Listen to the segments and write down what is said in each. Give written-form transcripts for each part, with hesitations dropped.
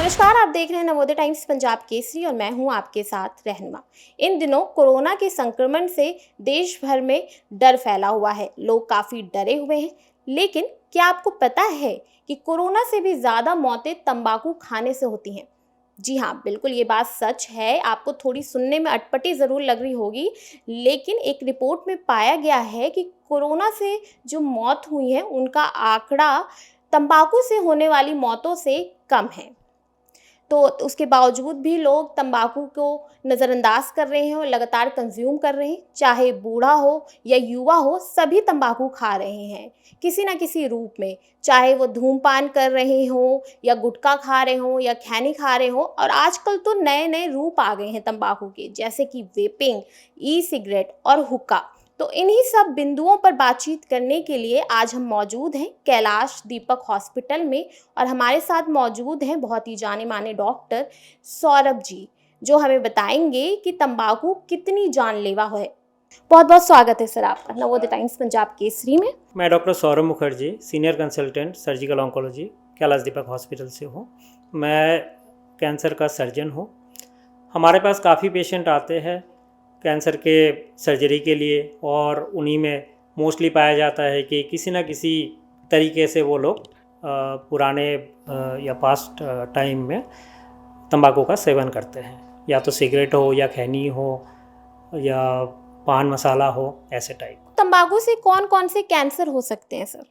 नमस्कार, आप देख रहे हैं नवोदय टाइम्स पंजाब केसरी और मैं हूं आपके साथ रहनुमा। इन दिनों कोरोना के संक्रमण से देश भर में डर फैला हुआ है। लोग काफ़ी डरे हुए हैं। लेकिन क्या आपको पता है कि कोरोना से भी ज़्यादा मौतें तंबाकू खाने से होती हैं? जी हाँ, बिल्कुल ये बात सच है। आपको थोड़ी सुनने में अटपटी ज़रूर लग रही होगी, लेकिन एक रिपोर्ट में पाया गया है कि कोरोना से जो मौत हुई है उनका आंकड़ा तंबाकू से होने वाली मौतों से कम है। तो उसके बावजूद भी लोग तंबाकू को नज़रअंदाज कर रहे हैं और लगातार कंज्यूम कर रहे हैं। चाहे बूढ़ा हो या युवा हो, सभी तंबाकू खा रहे हैं किसी ना किसी रूप में। चाहे वो धूम्रपान कर रहे हों या गुटखा खा रहे हों या खैनी खा रहे हों। और आजकल तो नए नए रूप आ गए हैं तंबाकू के, जैसे कि वेपिंग, ई सिगरेट और हुक्का। तो इन्हीं सब बिंदुओं पर बातचीत करने के लिए आज हम मौजूद हैं कैलाश दीपक हॉस्पिटल में। और हमारे साथ मौजूद हैं बहुत ही जाने माने डॉक्टर सौरभ जी, जो हमें बताएंगे कि तंबाकू कितनी जानलेवा है। बहुत बहुत स्वागत है सर आपका नवोदय टाइम्स पंजाब केसरी में। मैं doctor Saurabh Mukherjee, senior consultant surgical oncology, Kailash Deepak hospital से हूँ। मैं कैंसर का सर्जन हूँ। हमारे पास काफ़ी पेशेंट आते हैं कैंसर के सर्जरी के लिए, और उन्हीं में मोस्टली पाया जाता है कि किसी न किसी तरीके से वो लोग पुराने या पास्ट टाइम में तंबाकू का सेवन करते हैं, या तो सिगरेट हो या खैनी हो या पान मसाला हो, ऐसे टाइप। तंबाकू से कौन कौन से कैंसर हो सकते हैं सर?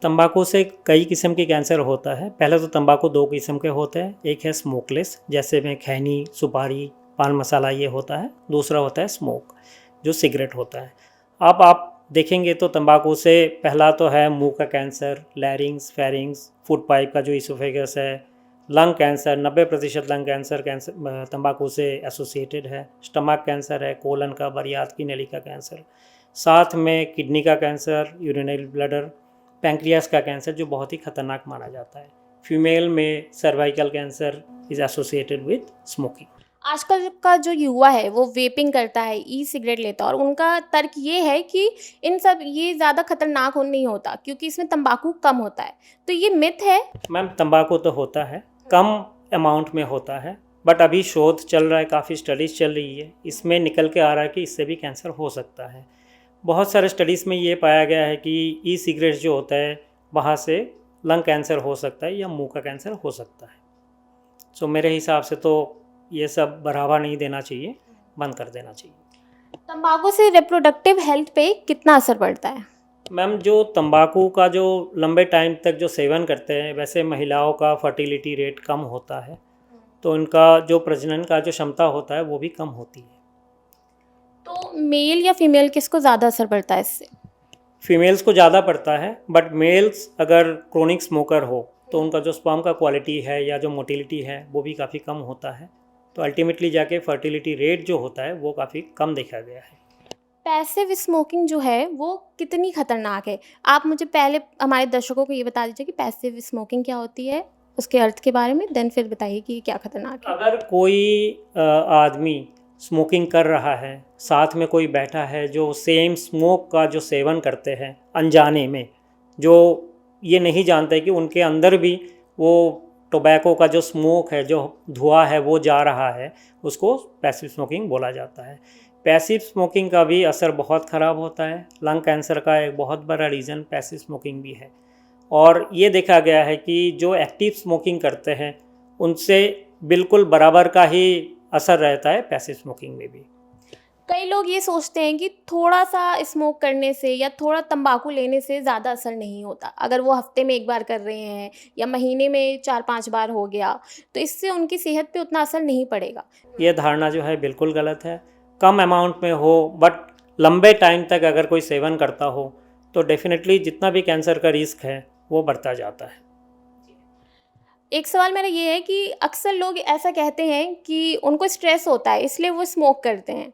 तंबाकू से कई किस्म के कैंसर होता है। पहले तो तंबाकू दो किस्म के होते हैं। एक है स्मोकलेस, जैसे में खैनी, सुपारी, पान मसाला ये होता है। दूसरा होता है स्मोक, जो सिगरेट होता है। अब आप देखेंगे तो तंबाकू से पहला तो है मुंह का कैंसर, लैरिंग्स, फेरिंग्स, फूड पाइप का जो इसोफेगस है, लंग कैंसर, 90% लंग कैंसर तंबाकू से एसोसिएटेड है। स्टमक कैंसर है, कोलन का, बरियात की नली का कैंसर, साथ में किडनी का कैंसर, यूरिनरी ब्लडर, पैंक्रियास का कैंसर जो बहुत ही खतरनाक माना जाता है। फीमेल में cervical cancer is associated with smoking. आजकल का जो युवा है वो वेपिंग करता है, ई सिगरेट लेता है, और उनका तर्क ये है कि इन सब ये ज़्यादा खतरनाक नहीं होता क्योंकि इसमें तंबाकू कम होता है। तो ये मिथ है? मैम, तंबाकू तो होता है, कम अमाउंट में होता है, बट अभी शोध चल रहा है, काफ़ी स्टडीज़ चल रही है। इसमें निकल के आ रहा है कि इससे भी कैंसर हो सकता है। बहुत सारे स्टडीज़ में ये पाया गया है कि ई सिगरेट जो होता है वहाँ से लंग कैंसर हो सकता है या मुंह का कैंसर हो सकता है। सो मेरे हिसाब से तो ये सब बढ़ावा नहीं देना चाहिए, बंद कर देना चाहिए। तंबाकू से रिप्रोडक्टिव हेल्थ पे कितना असर पड़ता है? मैम, जो तंबाकू का जो लंबे टाइम तक जो सेवन करते हैं, वैसे महिलाओं का फर्टिलिटी रेट कम होता है, तो उनका जो प्रजनन का जो क्षमता होता है वो भी कम होती है। तो मेल या फीमेल किसको ज़्यादा असर पड़ता है इससे? फीमेल्स को ज़्यादा पड़ता है, बट मेल्स अगर क्रोनिक स्मोकर हो तो उनका जो स्पर्म का क्वालिटी है या जो मोटिलिटी है वो भी काफ़ी कम होता है। तो अल्टीमेटली जाके फर्टिलिटी रेट जो होता है वो काफ़ी कम देखा गया है। पैसिव स्मोकिंग जो है वो कितनी खतरनाक है? आप मुझे पहले हमारे दर्शकों को ये बता दीजिए कि पैसिव स्मोकिंग क्या होती है, उसके अर्थ के बारे में, देन फिर बताइए कि क्या खतरनाक है। अगर कोई आदमी स्मोकिंग कर रहा है, साथ में कोई बैठा है जो सेम स्मोक का जो सेवन करते हैं अनजाने में, जो ये नहीं जानते कि उनके अंदर भी वो टोबैको का जो स्मोक है, जो धुआं है वो जा रहा है, उसको पैसिव स्मोकिंग बोला जाता है। पैसिव स्मोकिंग का भी असर बहुत ख़राब होता है। लंग कैंसर का एक बहुत बड़ा रीज़न पैसिव स्मोकिंग भी है। और ये देखा गया है कि जो एक्टिव स्मोकिंग करते हैं उनसे बिल्कुल बराबर का ही असर रहता है पैसिव स्मोकिंग में भी। कई लोग ये सोचते हैं कि थोड़ा सा स्मोक करने से या थोड़ा तंबाकू लेने से ज़्यादा असर नहीं होता। अगर वो हफ्ते में एक बार कर रहे हैं या महीने में 4-5 बार हो गया, तो इससे उनकी सेहत पे उतना असर नहीं पड़ेगा। ये धारणा जो है बिल्कुल गलत है। कम अमाउंट में हो बट लंबे टाइम तक अगर कोई सेवन करता हो तो डेफिनेटली जितना भी कैंसर का रिस्क है वो बढ़ता जाता है। एक सवाल मेरा ये है कि अक्सर लोग ऐसा कहते हैं कि उनको स्ट्रेस होता है इसलिए वो स्मोक करते हैं,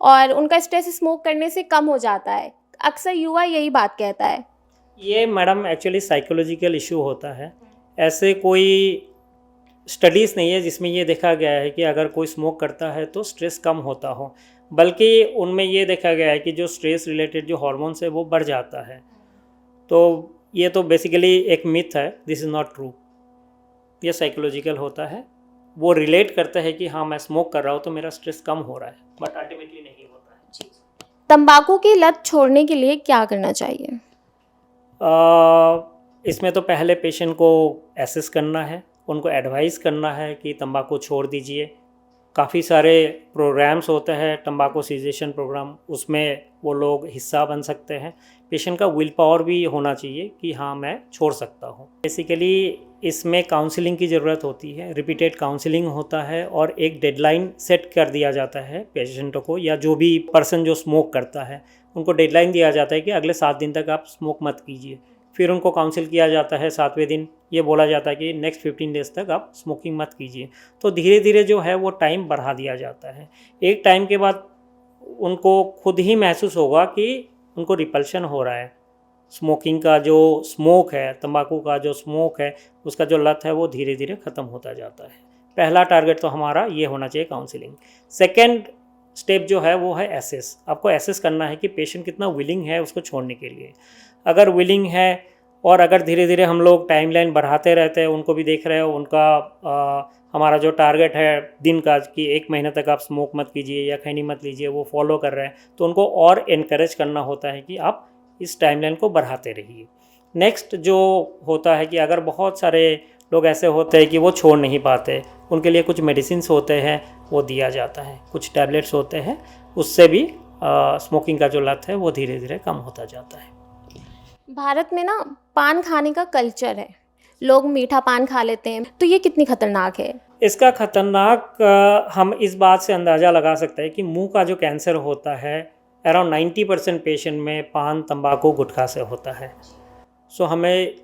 और उनका स्ट्रेस स्मोक करने से कम हो जाता है। अक्सर युवा यही बात कहता है। ये मैडम एक्चुअली साइकोलॉजिकल इशू होता है। ऐसे कोई स्टडीज़ नहीं है जिसमें ये देखा गया है कि अगर कोई स्मोक करता है तो स्ट्रेस कम होता हो, बल्कि उनमें ये देखा गया है कि जो स्ट्रेस रिलेटेड जो हार्मोन्स है वो बढ़ जाता है। तो ये तो बेसिकली एक मिथ है, दिस इज़ नॉट ट्रू। या साइकोलॉजिकल होता है, वो रिलेट करता है कि हाँ मैं स्मोक कर रहा हूँ तो मेरा स्ट्रेस कम हो रहा है, बट अल्टीमेटली नहीं होता है। तंबाकू की लत छोड़ने के लिए क्या करना चाहिए? इसमें तो पहले पेशेंट को एसेस करना है, उनको एडवाइस करना है कि तंबाकू छोड़ दीजिए। काफ़ी सारे प्रोग्राम्स होते हैं तंबाकू सीजेशन प्रोग्राम, उसमें वो लोग हिस्सा बन सकते हैं। पेशेंट का विल पावर भी होना चाहिए कि हाँ मैं छोड़ सकता हूँ। बेसिकली इसमें काउंसलिंग की ज़रूरत होती है, रिपीटेड काउंसलिंग होता है और एक डेडलाइन सेट कर दिया जाता है पेशेंटों को, या जो भी पर्सन जो स्मोक करता है उनको डेडलाइन दिया जाता है कि अगले 7 दिन तक आप स्मोक मत कीजिए। फिर उनको काउंसिल किया जाता है 7वें दिन, ये बोला जाता है कि नेक्स्ट 15 डेज़ तक आप स्मोकिंग मत कीजिए। तो धीरे धीरे जो है वो टाइम बढ़ा दिया जाता है। एक टाइम के बाद उनको खुद ही महसूस होगा कि उनको रिपल्शन हो रहा है, स्मोकिंग का जो स्मोक है, तंबाकू का जो स्मोक है, उसका जो लत है वो धीरे धीरे ख़त्म होता जाता है। पहला टारगेट तो हमारा ये होना चाहिए काउंसलिंग। सेकेंड स्टेप जो है वो है एसेस। आपको एसेस करना है कि पेशेंट कितना विलिंग है उसको छोड़ने के लिए। अगर विलिंग है और अगर धीरे धीरे हम लोग टाइमलाइन बढ़ाते रहते हैं, उनको भी देख रहे हो, उनका हमारा जो टारगेट है दिन का कि 1 महीने तक आप स्मोक मत कीजिए या खैनी मत लीजिए, वो फॉलो कर रहे हैं, तो उनको और इनकरेज करना होता है कि आप इस टाइमलाइन को बढ़ाते रहिए। नेक्स्ट जो होता है कि अगर बहुत सारे लोग ऐसे होते हैं कि वो छोड़ नहीं पाते, उनके लिए कुछ मेडिसिन्स होते हैं वो दिया जाता है, कुछ टैबलेट्स होते हैं, उससे भी स्मोकिंग का जो लत है वो धीरे धीरे कम होता जाता है। भारत में ना पान खाने का कल्चर है, लोग मीठा पान खा लेते हैं, तो ये कितनी खतरनाक है? इसका खतरनाक हम इस बात से अंदाज़ा लगा सकते हैं कि मुंह का जो कैंसर होता है अराउंड 90% पेशेंट में पान, तंबाकू, गुटखा से होता है। सो हमें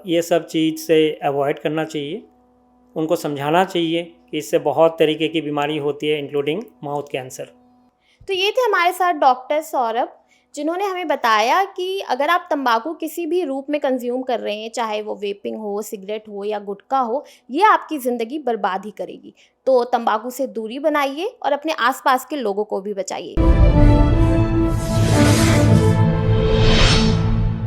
ये सब चीज़ से अवॉइड करना चाहिए, उनको समझाना चाहिए कि इससे बहुत तरीके की बीमारी होती है इंक्लूडिंग माउथ कैंसर। तो ये थे हमारे साथ डॉक्टर सौरभ, जिन्होंने हमें बताया कि अगर आप तंबाकू किसी भी रूप में कंज्यूम कर रहे हैं, चाहे वो वेपिंग हो, सिगरेट हो या गुटखा हो, ये आपकी ज़िंदगी बर्बाद ही करेगी। तो तंबाकू से दूरी बनाइए और अपने आसपास के लोगों को भी बचाइए।